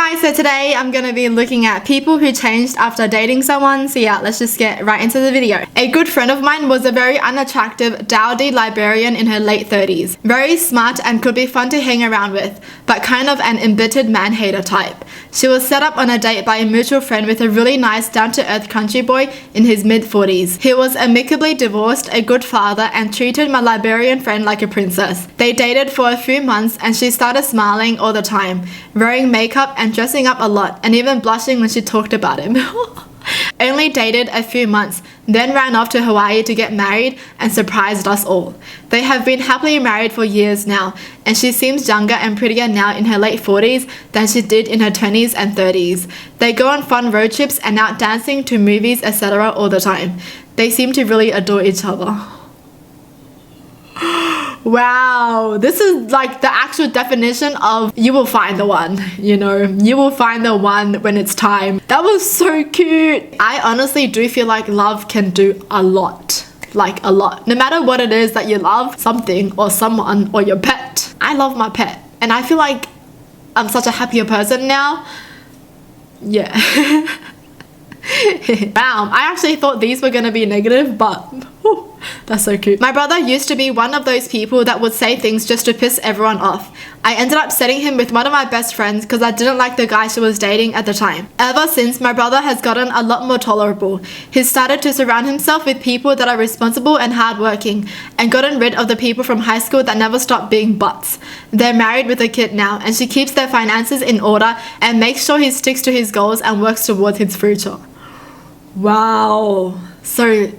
guys, so today I'm going to be looking at people who changed after dating someone. So yeah, let's just get right into the video. A good friend of mine was a very unattractive, dowdy librarian in her late 30s. Very smart and could be fun to hang around with, but kind of an embittered man-hater type. She was set up on a date by a mutual friend with a really nice, down-to-earth country boy in his mid-40s. He was amicably divorced, a good father, and treated my librarian friend like a princess. They dated for a few months and she started smiling all the time, wearing makeup and dressing up a lot, and even blushing when she talked about him. Only dated a few months, then ran off to Hawaii to get married and surprised us all. They have been happily married for years now, and she seems younger and prettier now in her late 40s than she did in her 20s and 30s. They go on fun road trips and out dancing to movies, etc. all the time. They seem to really adore each other. Wow, this is like the actual definition of you will find the one, you know, you will find the one when it's time. That was so cute. I honestly do feel like love can do a lot, like a lot. No matter what it is that you love, something or someone or your pet. I love my pet and I feel like I'm such a happier person now. Yeah. Wow, I actually thought these were gonna be negative, but whew, that's so cute. My brother used to be one of those people that would say things just to piss everyone off. I ended up setting him with one of my best friends because I didn't like the guy she was dating at the time. Ever since, my brother has gotten a lot more tolerable. He's started to surround himself with people that are responsible and hardworking, and gotten rid of the people from high school that never stopped being butts. They're married with a kid now, and she keeps their finances in order and makes sure he sticks to his goals and works towards his future. Wow. So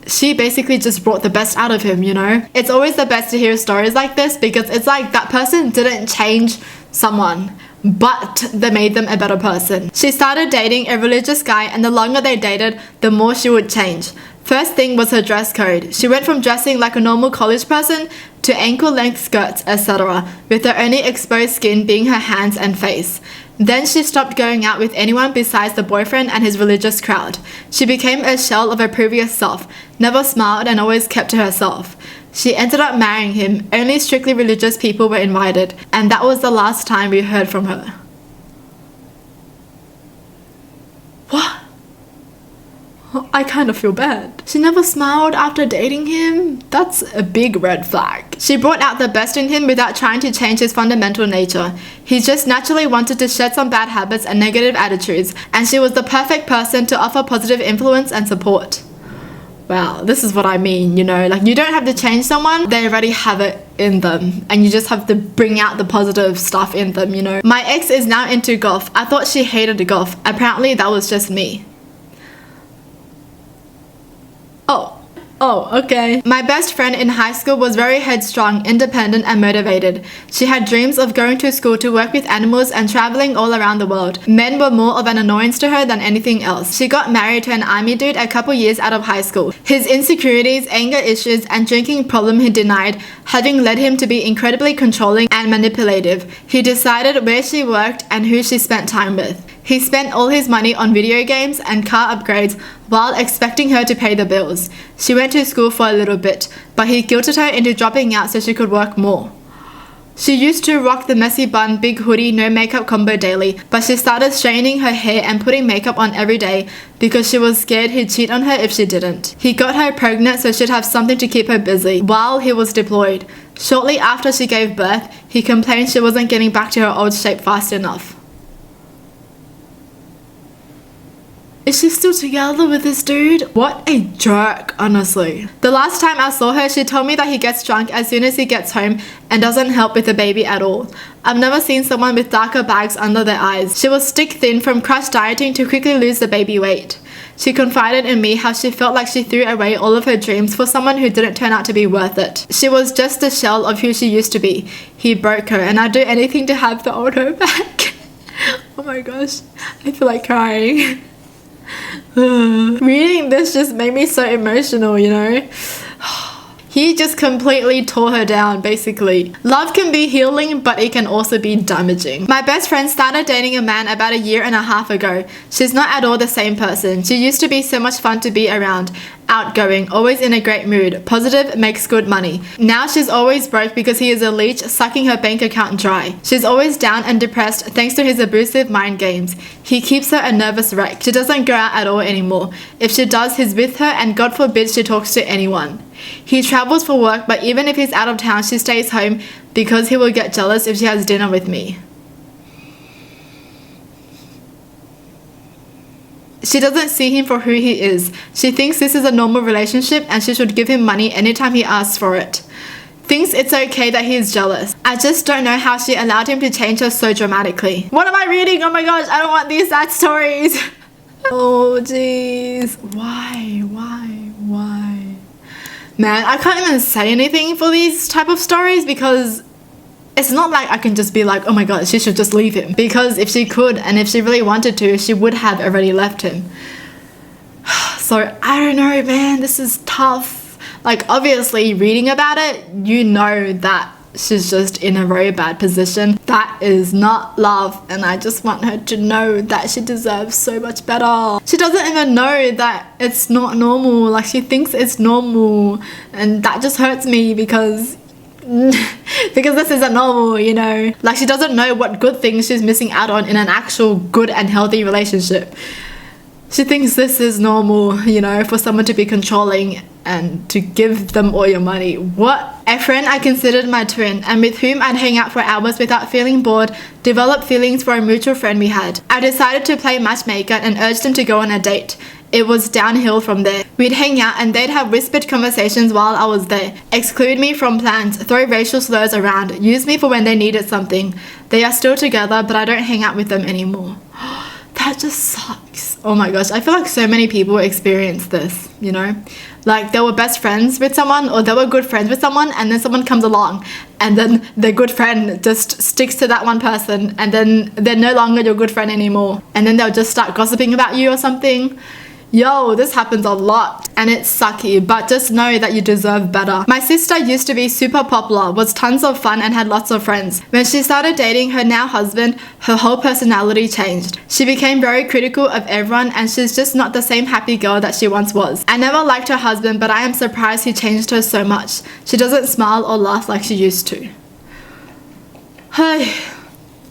she basically just brought the best out of him, you know? It's always the best to hear stories like this because it's like that person didn't change someone, but they made them a better person. She started dating a religious guy, and the longer they dated, the more she would change. First thing was her dress code. She went from dressing like a normal college person to ankle-length skirts, etc., with her only exposed skin being her hands and face. Then she stopped going out with anyone besides the boyfriend and his religious crowd. She became a shell of her previous self, never smiled and always kept to herself. She ended up marrying him. Only strictly religious people were invited, and that was the last time we heard from her. What? I kind of feel bad. She never smiled after dating him? That's a big red flag. She brought out the best in him without trying to change his fundamental nature. He just naturally wanted to shed some bad habits and negative attitudes, and she was the perfect person to offer positive influence and support. Wow, this is what I mean, you know, like you don't have to change someone, they already have it in them, and you just have to bring out the positive stuff in them, you know. My ex is now into golf. I thought she hated golf. Apparently that was just me. Oh, okay. My best friend in high school was very headstrong, independent, and motivated. She had dreams of going to school to work with animals and traveling all around the world. Men were more of an annoyance to her than anything else. She got married to an army dude a couple years out of high school. His insecurities, anger issues, and drinking problem he denied, having led him to be incredibly controlling and manipulative. He decided where she worked and who she spent time with. He spent all his money on video games and car upgrades while expecting her to pay the bills. She went to school for a little bit, but he guilted her into dropping out so she could work more. She used to rock the messy bun, big hoodie, no makeup combo daily, but she started straightening her hair and putting makeup on every day because she was scared he'd cheat on her if she didn't. He got her pregnant so she'd have something to keep her busy while he was deployed. Shortly after she gave birth, he complained she wasn't getting back to her old shape fast enough. Is she still together with this dude? What a jerk, honestly. The last time I saw her, she told me that he gets drunk as soon as he gets home and doesn't help with the baby at all. I've never seen someone with darker bags under their eyes. She was stick thin from crash dieting to quickly lose the baby weight. She confided in me how she felt like she threw away all of her dreams for someone who didn't turn out to be worth it. She was just a shell of who she used to be. He broke her, and I'd do anything to have the old her back. Oh my gosh, I feel like crying. Reading this just made me so emotional, you know. He just completely tore her down, basically. Love can be healing, but it can also be damaging. My best friend started dating a man about 1.5 years ago. She's not at all the same person. She used to be so much fun to be around. Outgoing, always in a great mood, positive, makes good money. Now she's always broke because he is a leech, sucking her bank account dry. She's always down and depressed thanks to his abusive mind games. He keeps her a nervous wreck. She doesn't go out at all anymore. If she does, he's with her, and God forbid she talks to anyone. He travels for work, but even if he's out of town, she stays home because he will get jealous if she has dinner with me. She doesn't see him for who he is. She thinks this is a normal relationship and she should give him money anytime he asks for it. Thinks it's okay that he is jealous. I just don't know how she allowed him to change her so dramatically. What am I reading? Oh my gosh, I don't want these sad stories. Oh jeez. Why? Man, I can't even say anything for these type of stories because it's not like I can just be like, oh my god, she should just leave him. Because if she could and if she really wanted to, she would have already left him. So I don't know, man, this is tough. Like, obviously reading about it, you know that she's just in a very bad position. That is not love, and I just want her to know that she deserves so much better. She doesn't even know that it's not normal. Like, she thinks it's normal, and that just hurts me because this isn't normal, you know. Like, she doesn't know what good things she's missing out on in an actual good and healthy relationship. She thinks this is normal, you know, for someone to be controlling and to give them all your money. What? A friend I considered my twin and with whom I'd hang out for hours without feeling bored, developed feelings for a mutual friend we had. I decided to play matchmaker and urged him to go on a date. It was downhill from there. We'd hang out and they'd have whispered conversations while I was there, exclude me from plans, throw racial slurs around, use me for when they needed something. They are still together, but I don't hang out with them anymore. That just sucks. Oh my gosh, I feel like so many people experience this, you know? Like, they were best friends with someone or they were good friends with someone, and then someone comes along and then their good friend just sticks to that one person, and then they're no longer your good friend anymore, and then they'll just start gossiping about you or something. Yo, this happens a lot and it's sucky, but just know that you deserve better. My sister used to be super popular, was tons of fun and had lots of friends. When she started dating her now husband, her whole personality changed. She became very critical of everyone and she's just not the same happy girl that she once was. I never liked her husband, but I am surprised he changed her so much. She doesn't smile or laugh like she used to. Hey.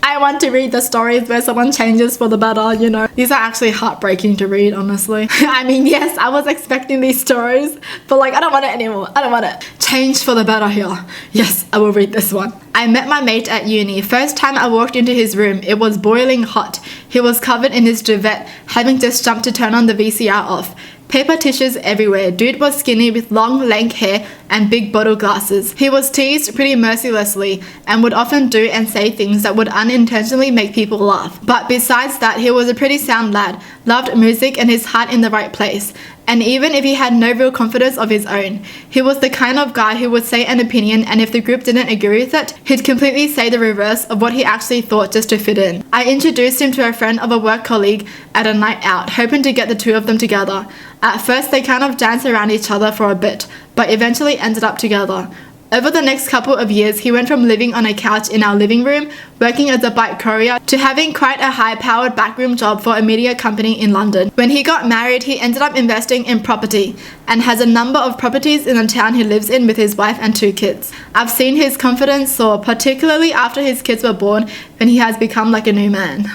I want to read the stories where someone changes for the better, you know. These are actually heartbreaking to read, honestly. I mean, yes, I was expecting these stories, but like, I don't want it anymore. I don't want it. Change for the better here. Yes, I will read this one. I met my mate at uni. First time I walked into his room, it was boiling hot. He was covered in his duvet, having just jumped to turn on the VCR off. Paper tissues everywhere. Dude was skinny with long, lank hair and big bottle glasses. He was teased pretty mercilessly and would often do and say things that would unintentionally make people laugh. But besides that, he was a pretty sound lad, loved music and his heart in the right place. And even if he had no real confidence of his own, he was the kind of guy who would say an opinion, and if the group didn't agree with it, he'd completely say the reverse of what he actually thought just to fit in. I introduced him to a friend of a work colleague at a night out, hoping to get the two of them together. At first they kind of danced around each other for a bit, but eventually ended up together. Over the next couple of years, he went from living on a couch in our living room, working as a bike courier, to having quite a high-powered backroom job for a media company in London. When he got married, he ended up investing in property and has a number of properties in the town he lives in with his wife and 2 kids. I've seen his confidence soar, particularly after his kids were born, when he has become like a new man.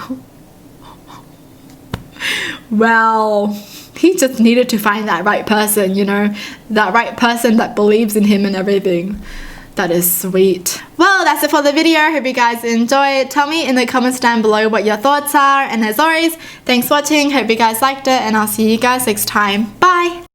Well, he just needed to find that right person, you know, that right person that believes in him and everything. That is sweet. Well, that's it for the video. Hope you guys enjoyed. Tell me in the comments down below what your thoughts are, and as always, thanks for watching. Hope you guys liked it, and I'll see you guys next time. Bye.